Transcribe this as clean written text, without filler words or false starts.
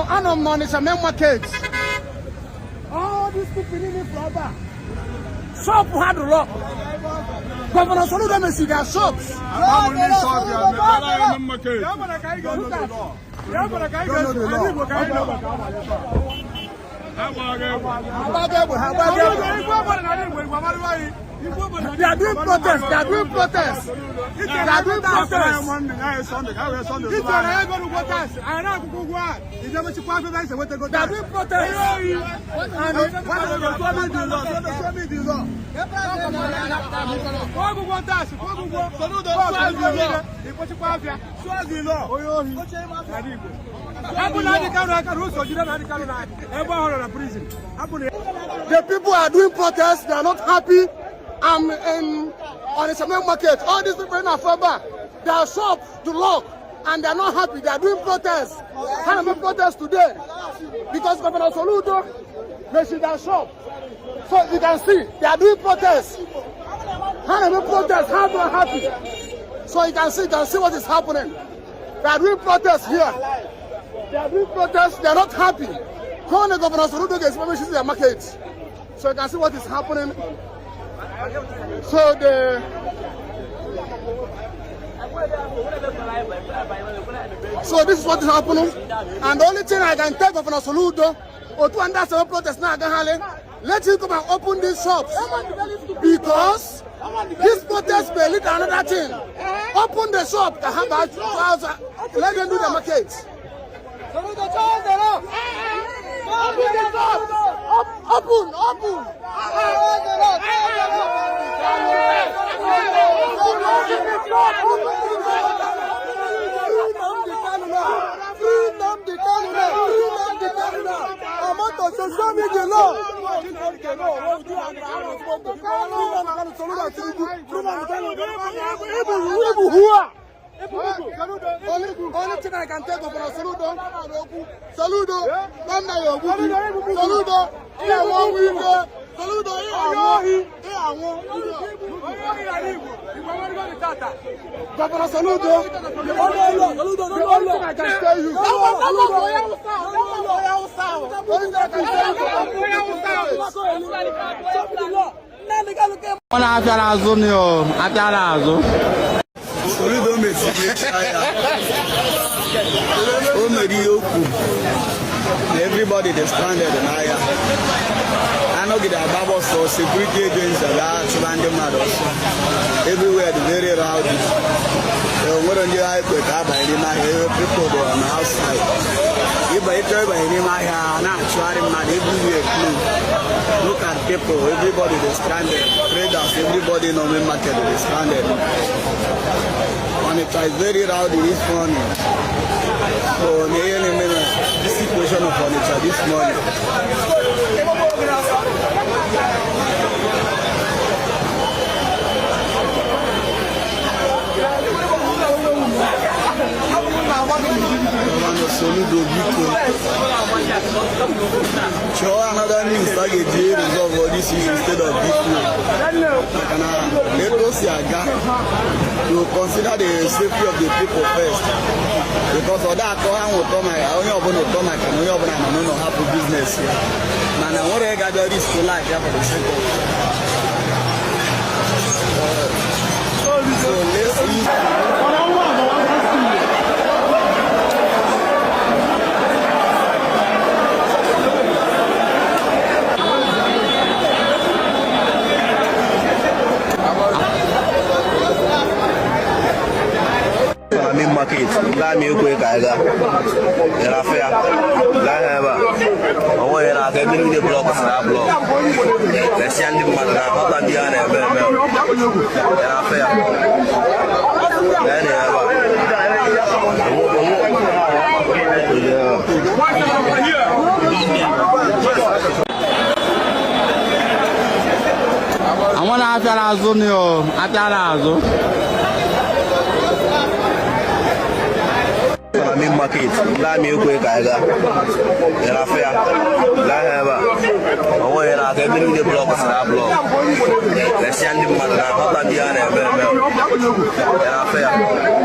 I'm onitsha main market. All these people in the flower. Shop had a lot. Governor Soludo may see their shops. They are doing protests. They are doing protests. They are doing protests. The people are doing protests. They are not happy. I'm in onitsha main market. All these people in Anambra, their shops to lock, and they are not happy. They are doing protests. How many protests today? Because Governor Soludo mentioned their shop. So you can see they are doing protests. How many protests? How they are happy? So you can see what is happening. They are doing protests here. They are doing protests. They are not happy. Governor Soludo gets permission to their market. So you can see what is happening. So this is what is happening, and the only thing I can tell Governor Soludo, or to understand protest now, let him come and open these shops, because this protest may lead to another thing. Open the shop, let them do the market. Open the shop. Open. Only thing I can tell Governor Soludo, Soludo, Governor Soludo, the only thing I can tell you. Everybody is stranded in Aya. I know get a bubble so security agents are surrounding matters. Everywhere the very rowdy. What on the eye put up by the people on the outside. If I tell by him, I not trying my everywhere. Look at people, everybody is stranded. Traders, everybody in the market is stranded. And it is very rowdy this morning. So, the situation of onitsha this morning. Soludo Biko. Show another news that get resolve all this issue instead of Biko. Let us to consider the safety of the people first. Because for that, I only open my have business. And I want to get this to life for the sake of. So let's see. Market, that me quick, I got a fair. That have a way I can bring the block of that block. The shandy man, not the other, and a fair. Then I want to have a zone. Main market, that me quick, I got a fair. That have a way I can bring the block of that block. The shandy man, not the other, and a fair.